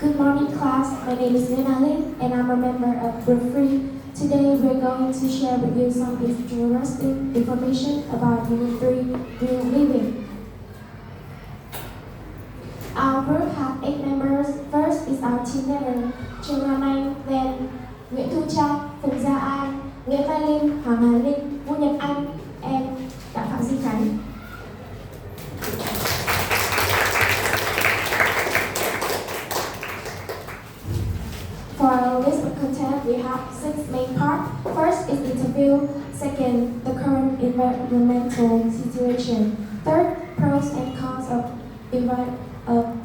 Good morning, class. My name is Lynn and I'm a member of Group 3. Today, we're going to share with you some interesting information about Unit 3, Green Living. Our group has 8 members. First is our team leader, Trương Lan Anh, then Nguyễn Thu Trang, Phùng Gia An, Nguyễn Mai Linh, Hoàng Hà Linh, Vũ Nhật Anh, and Đặng Phạm Duy Khánh. For our list of content, we have 6 main parts. First is interview. Second, the current environmental situation. Third, pros and cons of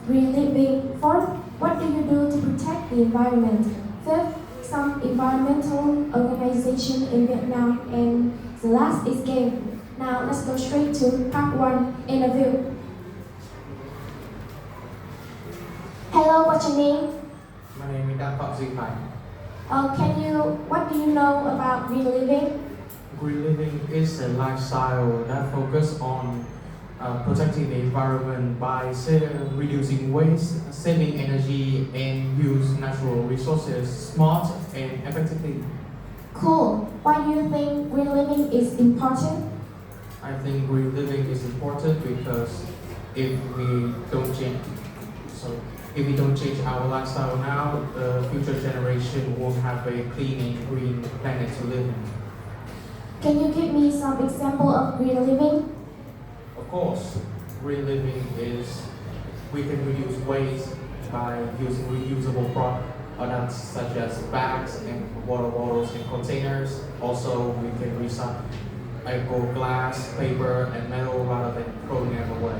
green living. Fourth, what do you do to protect the environment? Fifth, some environmental organization in Vietnam. And the last is game. Now let's go straight to part 1, interview. Hello, what's your name? My name is Đặng Phạm Duy Khánh. What do you know about green living? Green living is a lifestyle that focuses on protecting the environment by reducing waste, saving energy, and use natural resources smart and effectively. Cool. Why do you think green living is important? I think green living is important because if we don't change our lifestyle now, the future generation won't have a clean and green planet to live in. Can you give me some example of green living? Of course, green living is we can reduce waste by using reusable products such as bags and water bottles and containers. Also, we can recycle glass, paper, and metal rather than throwing them away.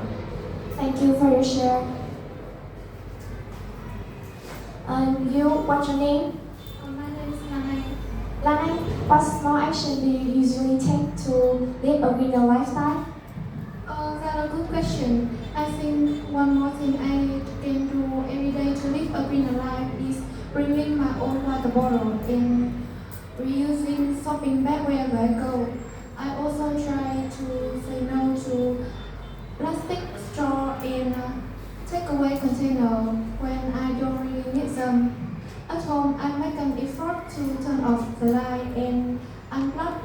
Thank you for your share. What's your name? My name is Lan. Lan, what small action do you usually take to live a greener lifestyle? That's a good question. I think one more thing I can do every day to live a greener life is bringing my own water bottle and reusing shopping bag wherever I go. I also try to say no to plastic straw and takeaway container when I don't really need them. At home, I make an effort to turn off the light and unplug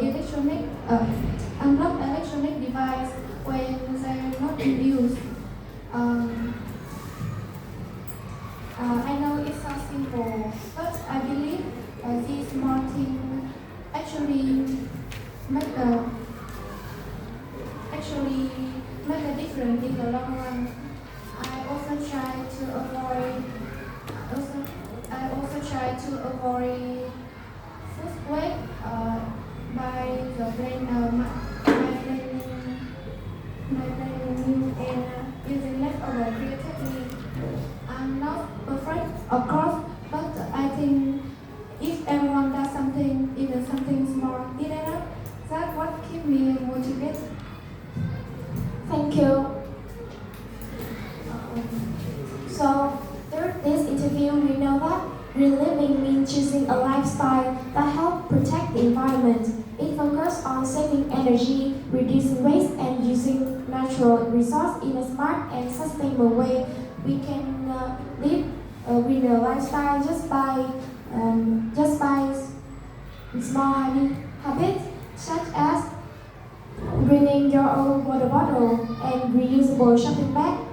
electronic device when they're not in use. I know it sounds simple, but I believe these small things actually make a difference in the long run. I also try to avoid food waste by planning and using leftover creatively. I'm not perfect, of course, but I think if everyone does something, even something small, enough, that's what keeps me motivated. Thank you. So, through this interview, we know that green living means choosing a lifestyle that helps protect the environment. It focuses on saving energy, reducing waste, and using natural resources in a smart and sustainable way. We can live a greener lifestyle just by small habits such as bringing your own water bottle and reusable shopping bag.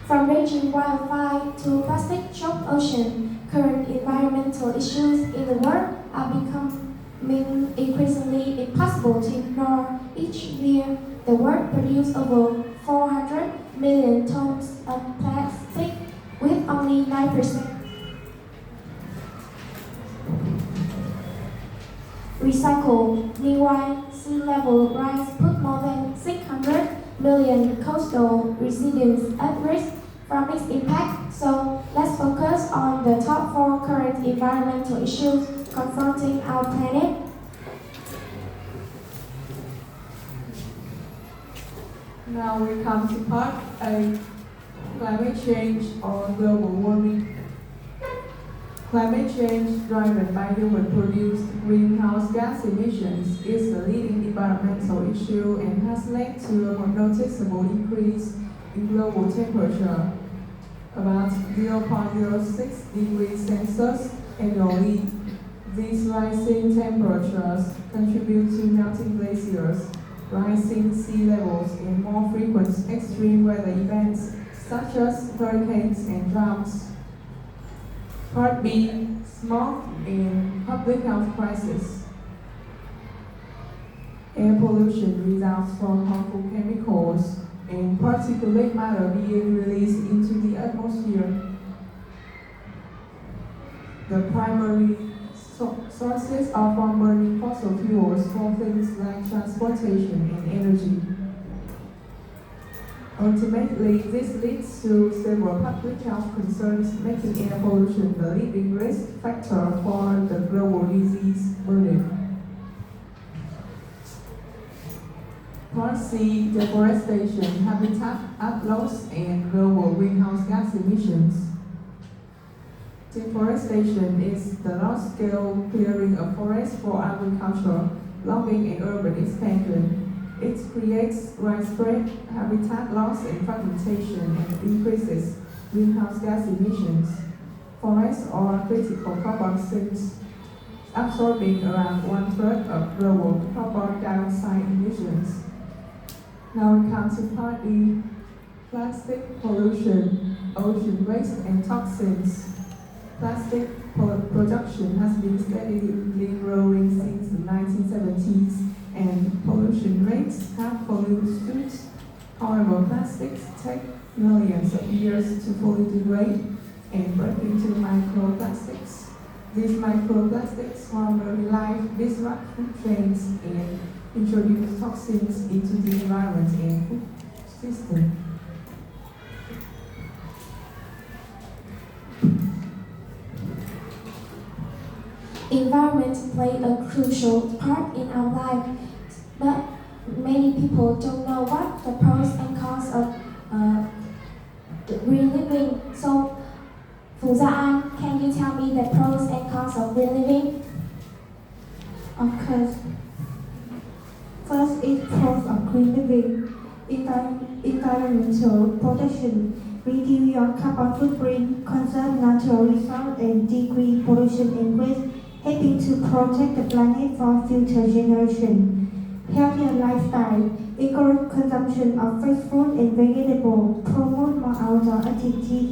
From raging wildfire to plastic choke ocean, current environmental issues in the world are becoming increasingly impossible to ignore. Each year, the world produces over 400 million tons of plastic, with only 9% recycled. Meanwhile, sea level rise put more than 600 million coastal residents at risk from its impact. So let's focus on the top 4 current environmental issues confronting our planet. Now we come to part A, climate change or global warming. Climate change driven by human-produced greenhouse gas emissions is the leading environmental issue and has led to a more noticeable increase in global temperature. about 0.06 degrees Celsius annually. These rising temperatures contribute to melting glaciers, rising sea levels, and more frequent extreme weather events such as hurricanes and droughts. Part B, smog and public health crisis. Air pollution results from harmful chemicals and particulate matter being released into the atmosphere. The primary sources are from burning fossil fuels for things like transportation and energy. Ultimately, this leads to several public health concerns, making air pollution the leading risk factor for the global disease burden. Part C, deforestation, habitat loss, and global greenhouse gas emissions. Deforestation is the large-scale clearing of forests for agriculture, logging, and urban expansion. It creates widespread habitat loss and fragmentation and increases greenhouse gas emissions. Forests are critical carbon sinks, absorbing around 1/3 of global carbon dioxide emissions. Now we come to part E, plastic pollution, ocean waste, and toxins. Plastic production has been steadily growing since the 1970s, and pollution rates have followed. However, plastics take millions of years to fully degrade and break into microplastics. These microplastics form very life, disrupt food chains, and introduce toxins into the environment and food system. Environment play a crucial part in our life, but many people don't know what the pros and cons of green living. So, Phù Gia An, can you tell me the pros and cons of green living? Of course. First is pros of green living. Environmental protection. Reduce your carbon footprint, conserve natural resources, and decrease pollution and waste, helping to protect the planet for future generations. Healthier lifestyle. Encourage consumption of fresh fruit and vegetables. Promote more outdoor activities.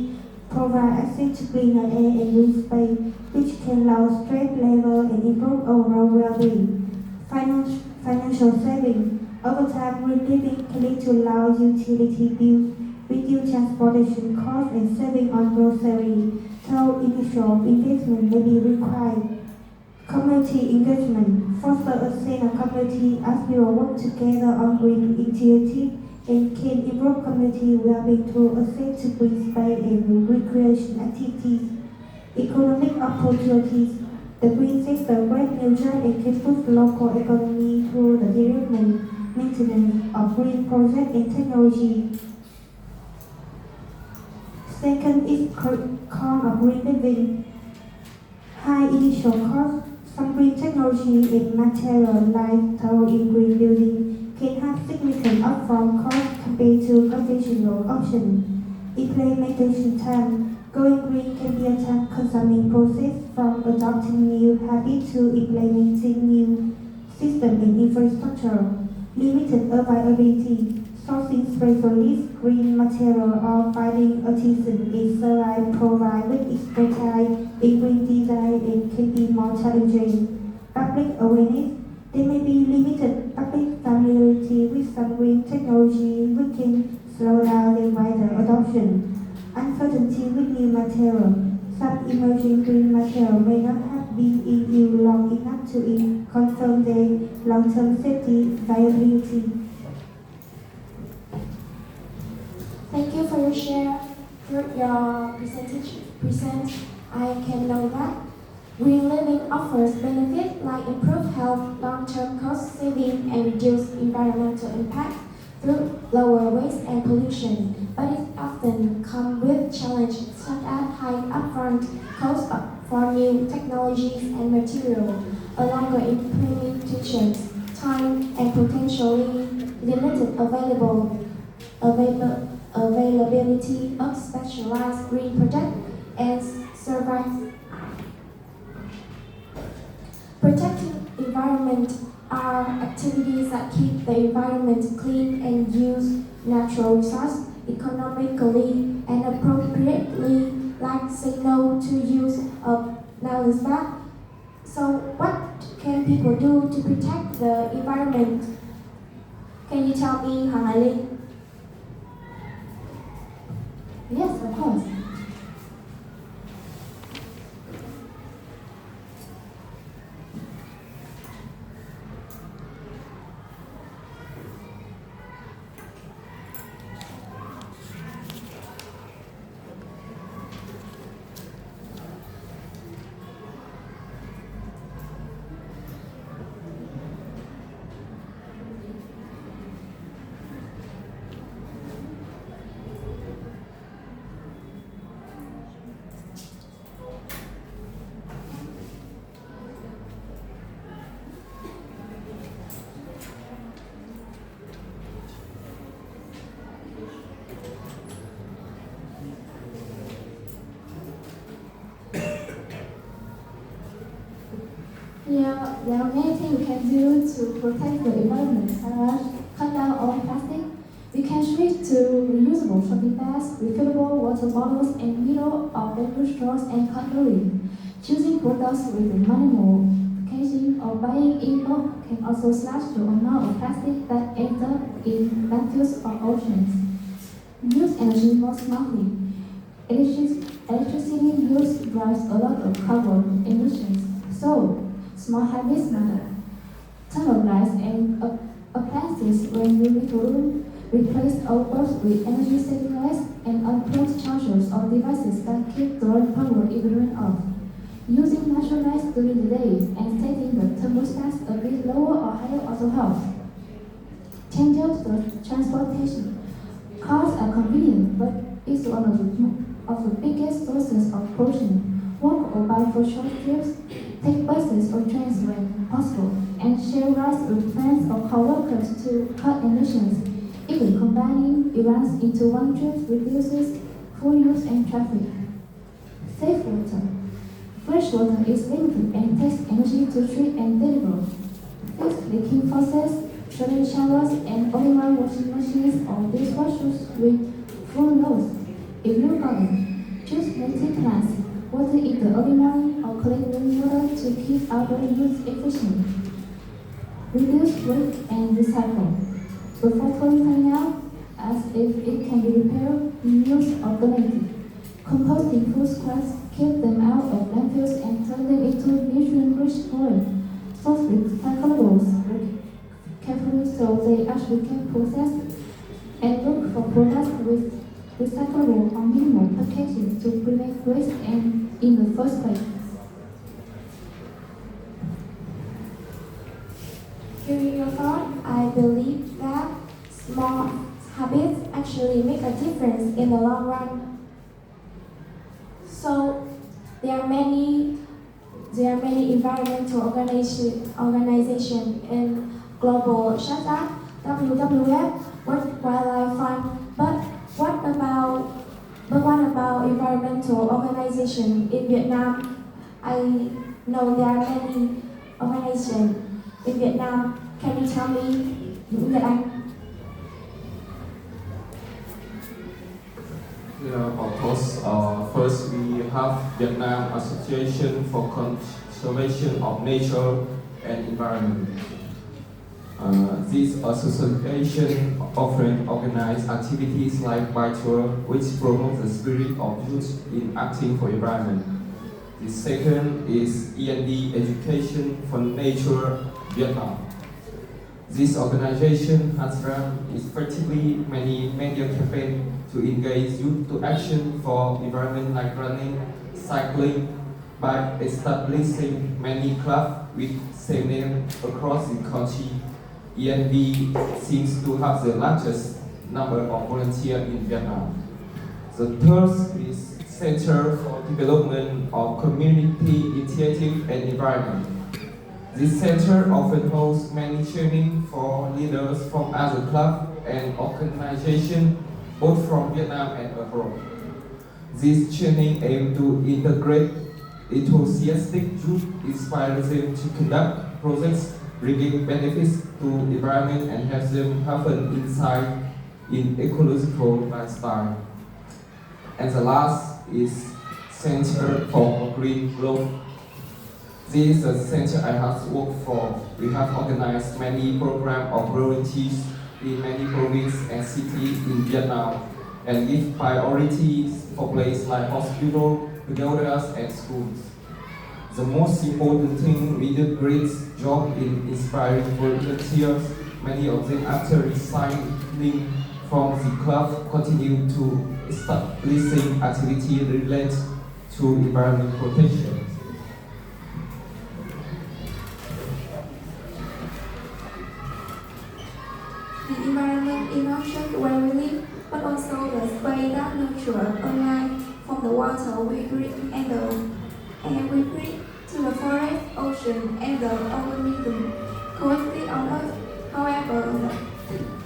Provide access to cleaner air and green space, which can lower stress level and improve overall well-being. Financial saving. Over time, green living can lead to lower utility bills, reduce transportation costs, and saving on groceries, though initial investment may be required. Community engagement. Foster a sense of community as people work together on green initiatives and can improve community well-being through access to green space and recreation activities. Economic opportunities. The green sector grants new jobs and can boost local economy through the development, maintenance of green projects and technology. Second is con of green living. High initial costs. Some green technology and material like tile in green building can have significant upfront costs compared to conventional options. Implementation time. Going green can be a time-consuming process from adopting new habits to implementing new systems and infrastructure. Limited availability. Sourcing specialist green material or finding artisans in Serai provide with expertise in green design and can be more challenging. Public awareness. There may be limited public familiarity with some green technology which can slow down the wider adoption. Uncertainty with new material. Some emerging green material may not have been in use long enough to confirm their long-term safety viability. Thank you for your share. Through your present, I can know that green living offers benefits like improved health, long-term cost saving, and reduced environmental impact through lower waste and pollution. But it often comes with challenges such as high upfront costs for new technologies and materials, a longer implementation time, and potentially limited availability lead a specialized green project and survive. Protecting environment are activities that keep the environment clean and use natural resources economically and appropriately, like say no to use of nails back. So what can people do to protect the environment? Can you tell me, Hoàng Hải Linh? Yes, of course. Yeah, there are many things we can do to protect the environment, such as cut down on plastic. We can switch to reusable shopping bags, refillable water bottles, and needle or bamboo straws and cutlery. Choosing products with minimal packaging or buying in bulk can also slash the amount of plastic that ends up in landfills or oceans. Use energy more smartly. Electricity use drives a lot of carbon emissions, so small habits matter. Turn off lights and appliances when you leave a room. Replace old bulbs with energy-saving lights and unplug chargers or devices that keep drawing power even when off. Using natural lights during the day and setting the thermostats a bit lower or higher also helps. Change up the transportation. Cars are convenient, but it's one of the biggest sources of pollution. Walk or bike for short trips. Take buses or trains when possible, and share rides with friends or co-workers to cut emissions. Even combining errands into one trip reduces fuel use and traffic. Save water. Fresh water is limited and takes energy to treat and deliver. Fix leaking faucets, shower showers, and all-in-one washing machines or dishwashers with full loads. If you garden, choose native plants. Water in the early morning or collect rainwater to keep outdoor use efficient. Reduce waste and recycle. Before throwing things out, ask if it can be repaired, reused, or donated. Composting food scraps, keep them out of landfills and turn them into nutrient-rich soil. Source recyclables carefully so they actually can process, and look for products with recyclable or minimal packaging to prevent waste and in the first place. Hearing your thought, I believe that small habits actually make a difference in the long run. So there are many environmental organization in global such as WWF, World Wildlife Fund, but what about environmental organization in Vietnam? I know there are many organizations in Vietnam. Can you tell me Việt Anh? Yeah, of course. First, we have Vietnam Association for Conservation of Nature and Environment. This association often organizes activities like bike tour, which promote the spirit of youth in acting for environment. The second is END Education for Nature Vietnam. This organization has run effectively many media campaigns to engage youth to action for environment like running, cycling, by establishing many clubs with same name across the country. ENV seems to have the largest number of volunteers in Vietnam. The third is Center for Development of Community Initiative and Environment. This center often hosts many training for leaders from other clubs and organizations both from Vietnam and abroad. This training aims to integrate enthusiastic youth, inspire them to conduct projects bringing benefits to the environment and have them have an insight in ecological lifestyle. And the last is Center for Green Growth. This is the center I have worked for. We have organized many programs of volunteers in many provinces and cities in Vietnam and give priorities for places like hospitals, pagodas, and schools. The most important thing, we do great job in inspiring volunteers. Many of them after resigning from the club continue to establishing activity related to environment protection. The environment is not just where we live, but also the space that nurtures our life, from the water we drink and the air we breathe, to the forest, ocean, and the organism coexist on Earth. However,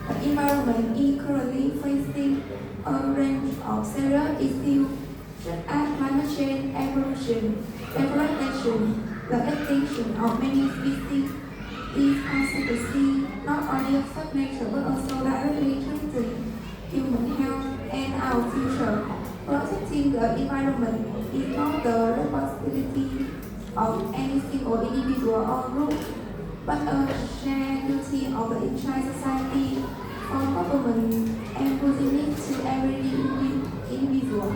the environment is currently facing a range of serious issues such as climate change, evolution, deforestation, the extinction of many species. These consequences not only affect nature but also directly threaten human health and our future. Protecting the environment is not the responsibility of any single individual or group, but a shared duty of the entire society, from government and business to every individual.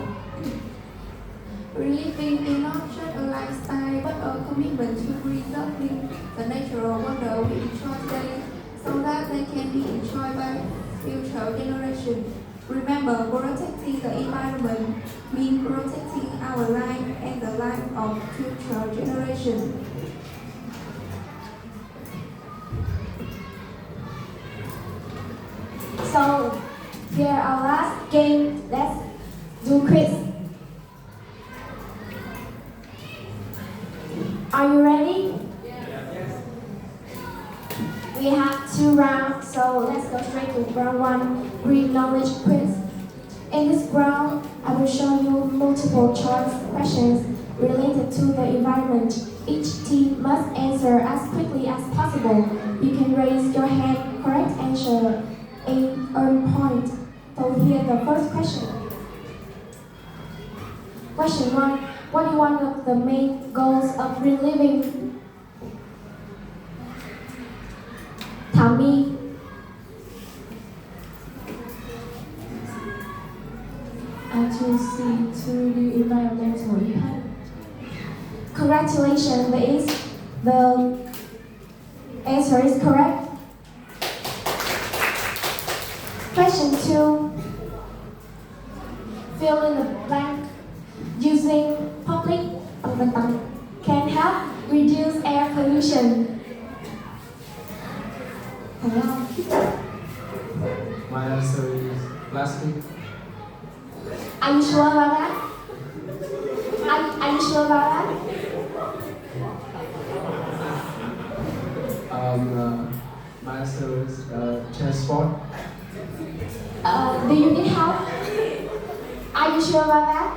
Living is not just a lifestyle, but a commitment to preserving the natural wonder we enjoy today, so that they can be enjoyed by future generations. Remember, protecting the environment means protecting our life and the life of future generations. So, here our last game. Let's do quiz. Are you ready? We have 2 rounds, so let's go straight to round 1, Green Knowledge Quiz. In this round, I will show you multiple choice questions related to the environment. Each team must answer as quickly as possible. You can raise your hand, correct answer, and earn point. So here's the first question. Question 1. What is one of the main goals of green living? Tell me. To see to the environmental impact. Congratulations, the answer is correct. Question 2. Fill in the blank. Using public can help reduce air pollution. My answer is plastic. Are you sure about that? Are you sure about that? My answer is transport. Do you need help? Are you sure about that?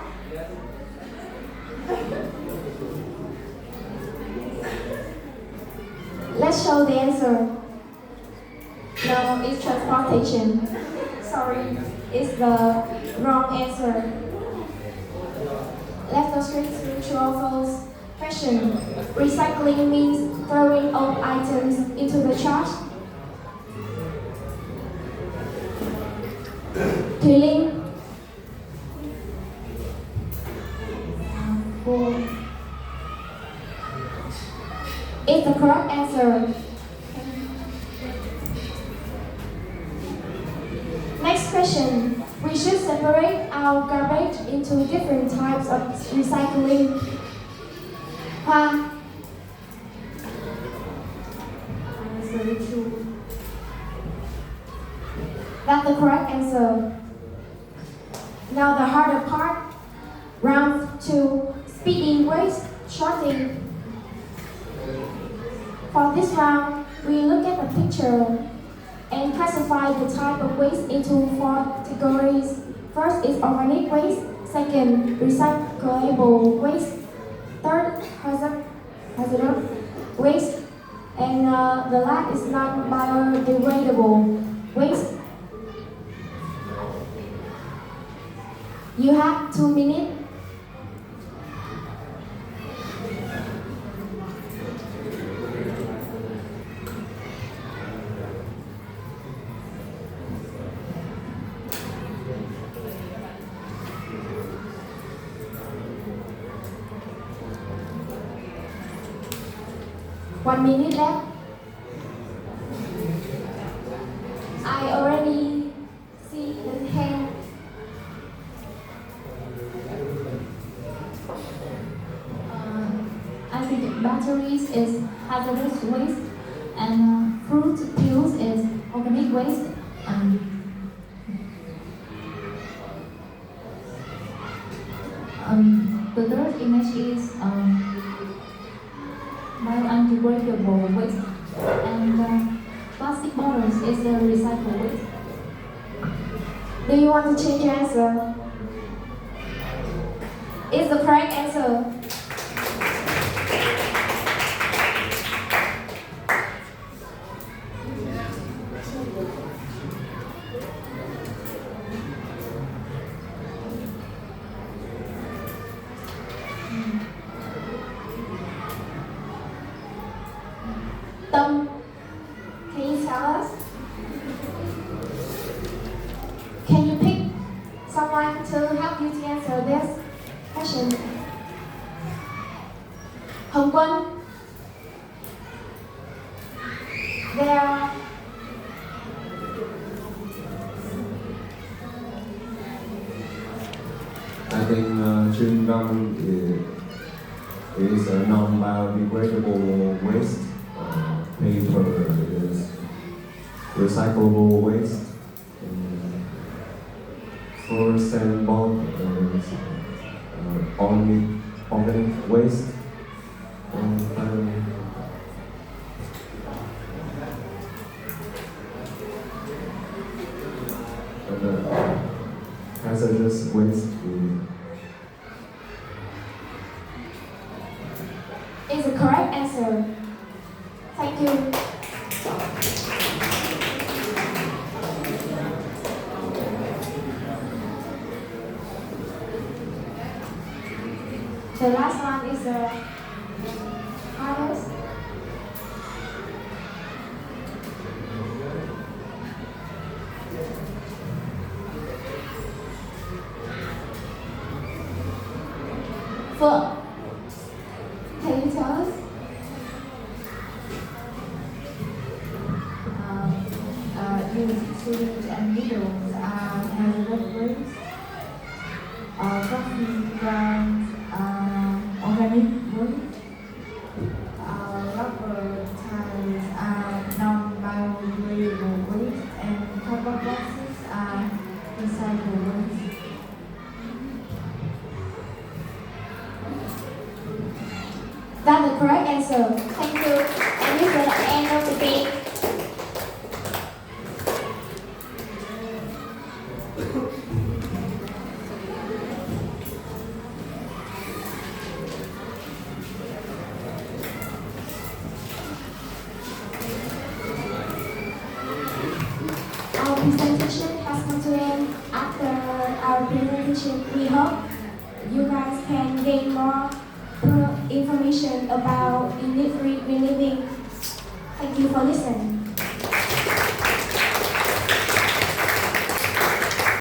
Let's show the answer. No, it's transportation. Sorry, it's the wrong answer. Let's go straight to true or false question. Recycling means throwing old items into the trash. Cleaning. It's the correct answer. Next question. We should separate our garbage into different types of recycling. Hoa. Answer true. That's the correct answer. Now the harder part. Round 2. Speeding, waste, shorting. For this round, we look at the picture. and classify the type of waste into 4 categories. First is organic waste, second, recyclable waste, third, hazardous waste, and the last is non-biodegradable waste. You have 2 minutes. One minute left. I already see the hand. I think batteries is hazardous waste and fruit peels is organic waste. The third image is biodegradable waste and plastic bottles is a recycled waste. Do you want to change your answer? It's the correct answer. Tâm, can you tell us? Can you pick someone to help you to answer this question? Hồng Quân. There. I think chewing gum is a non-biodegradable waste. Paper is recyclable waste. Fruits and bulk is organic waste. And hazardous waste Is the correct answer. Thank you. The last one is the hardest. Phượng, can you tell us? Syringe and needles are hazardous waste. Coffee grounds are organic waste. Rubber tires are non-biodegradable waste, and cardboard boxes are recycled waste. That's the correct answer. Thank you. And this is the end of the debate. Our presentation has come to an end. After our presentation, we hope you guys can gain more information about in-depth green living. Thank you for listening.